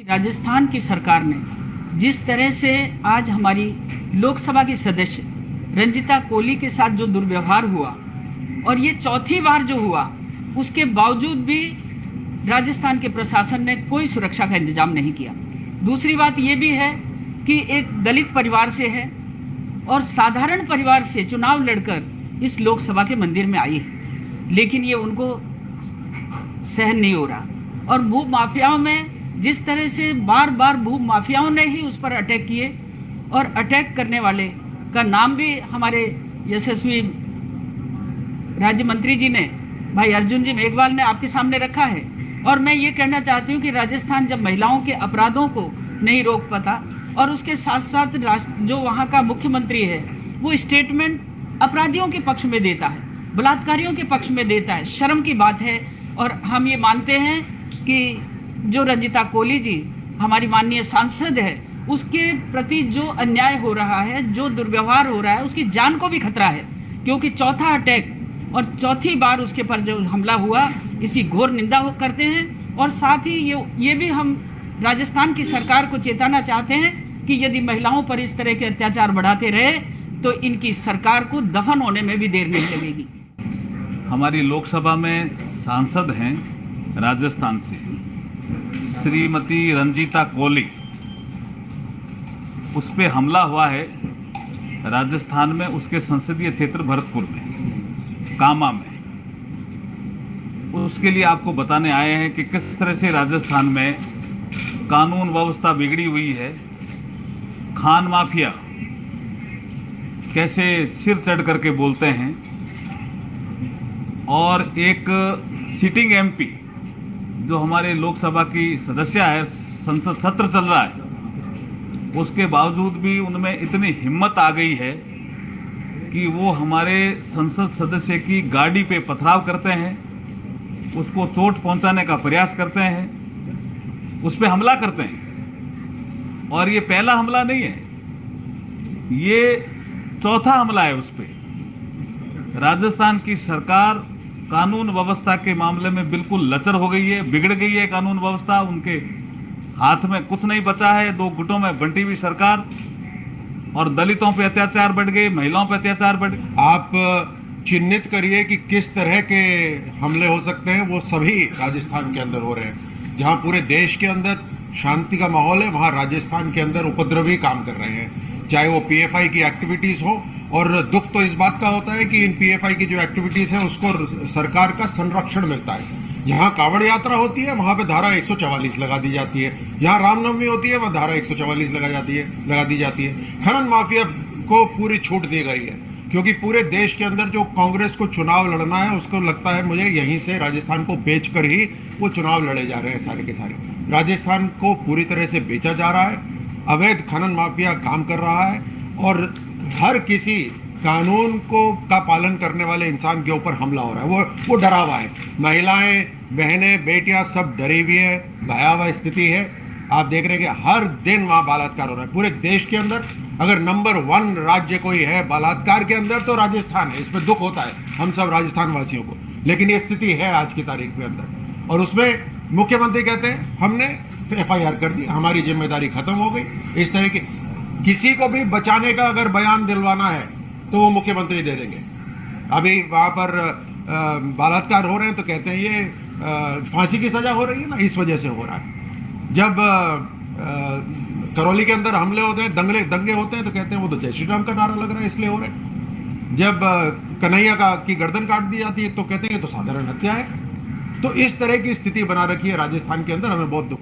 राजस्थान की सरकार ने जिस तरह से आज हमारी लोकसभा की सदस्य रंजिता कोली के साथ जो दुर्व्यवहार हुआ और ये चौथी बार जो हुआ, उसके बावजूद भी राजस्थान के प्रशासन ने कोई सुरक्षा का इंतजाम नहीं किया। दूसरी बात ये भी है कि एक दलित परिवार से है और साधारण परिवार से चुनाव लड़कर इस लोकसभा के मंदिर में आई है, लेकिन ये उनको सहन नहीं हो रहा। और भू माफियाओं में जिस तरह से बार बार भू माफियाओं ने ही उस पर अटैक किए और अटैक करने वाले का नाम भी हमारे यशस्वी राज्य मंत्री जी ने, भाई अर्जुन जी मेघवाल ने आपके सामने रखा है। और मैं ये कहना चाहती हूँ कि राजस्थान जब महिलाओं के अपराधों को नहीं रोक पाता और उसके साथ साथ जो वहाँ का मुख्यमंत्री है वो स्टेटमेंट अपराधियों के पक्ष में देता है, बलात्कारियों के पक्ष में देता है, शर्म की बात है। और हम ये मानते हैं कि जो रंजिता कोली जी हमारी माननीय सांसद है, उसके प्रति जो अन्याय हो रहा है, जो दुर्व्यवहार हो रहा है, उसकी जान को भी खतरा है, क्योंकि चौथा अटैक और चौथी बार उसके पर जो हमला हुआ, इसकी घोर निंदा करते हैं। और साथ ही ये भी हम राजस्थान की सरकार को चेताना चाहते हैं कि यदि महिलाओं पर इस तरह के अत्याचार बढ़ाते रहे तो इनकी सरकार को दफन होने में भी देर नहीं लगेगी। हमारी लोकसभा में सांसद हैं राजस्थान से श्रीमती रंजीता कोली, उस पे हमला हुआ है राजस्थान में, उसके संसदीय क्षेत्र भरतपुर में, कामा में। उसके लिए आपको बताने आए हैं कि किस तरह से राजस्थान में कानून व्यवस्था बिगड़ी हुई है, खान माफिया कैसे सिर चढ़ करके बोलते हैं, और एक सिटिंग एमपी जो हमारे लोकसभा की सदस्य है, संसद सत्र चल रहा है, उसके बावजूद भी उनमें इतनी हिम्मत आ गई है कि वो हमारे संसद सदस्य की गाड़ी पे पथराव करते हैं, उसको चोट पहुंचाने का प्रयास करते हैं, उस पे हमला करते हैं। और ये पहला हमला नहीं है, ये चौथा हमला है उस पे। राजस्थान की सरकार कानून व्यवस्था के मामले में बिल्कुल लचर हो गई है, बिगड़ गई है कानून व्यवस्था, उनके हाथ में कुछ नहीं बचा है। दो गुटों में बंटी हुई सरकार, और दलितों पे अत्याचार बढ़ गए, महिलाओं पे अत्याचार बढ़ गए। आप चिन्हित करिए कि किस तरह के हमले हो सकते हैं। वो सभी राजस्थान के अंदर हो रहे हैं। जहां पूरे देश के अंदर शांति का माहौल है, वहां राजस्थान के अंदर उपद्रवी काम कर रहे हैं, चाहे वो पीएफआई की एक्टिविटीज हो। और दुख तो इस बात का होता है कि इन पीएफआई की जो एक्टिविटीज है उसको सरकार का संरक्षण मिलता है। जहां कांवड़ यात्रा होती है वहां पे धारा 144 लगा दी जाती है, जहां रामनवमी होती है वहां धारा 144 लगा दी जाती है। खनन माफिया को पूरी छूट दी गई है, क्योंकि पूरे देश के अंदर जो कांग्रेस को चुनाव लड़ना है, उसको लगता है मुझे यहीं से राजस्थान को बेचकर ही वो चुनाव लड़े जा रहे हैं। सारे के सारे राजस्थान को पूरी तरह से बेचा जा रहा है, अवैध खनन माफिया काम कर रहा है, और हर किसी कानून का पालन करने वाले इंसान के ऊपर हमला हो रहा है। वो डरा हुआ है। महिलाएं, बहनें, बेटियां सब डरी हुई है, भयावह स्थिति है। आप देख रहे हैं कि हर दिन वहां बलात्कार हो रहा है। पूरे देश के अंदर अगर नंबर 1 राज्य कोई है बलात्कार के अंदर तो राजस्थान है। इस पर दुख होता है हम सब राजस्थान वासियों को, लेकिन ये स्थिति है आज की तारीख में अंदर। और उसमें मुख्यमंत्री कहते हैं हमने FIR कर दी, हमारी जिम्मेदारी खत्म हो गई। इस तरह की किसी को भी बचाने का अगर बयान दिलवाना है तो वो मुख्यमंत्री दे देंगे। अभी वहां पर बलात्कार हो रहे हैं तो कहते हैं ये फांसी की सजा हो रही है ना, इस वजह से हो रहा है। जब करौली के अंदर हमले होते हैं, दंगे होते हैं तो कहते हैं वो तो जय श्री राम का नारा लग रहा है इसलिए हो रहे हैं। जब कन्हैया की गर्दन काट दी जाती है तो कहते हैं ये तो साधारण हत्या है। तो इस तरह की स्थिति बना रखी है राजस्थान के अंदर, हमें बहुत दुख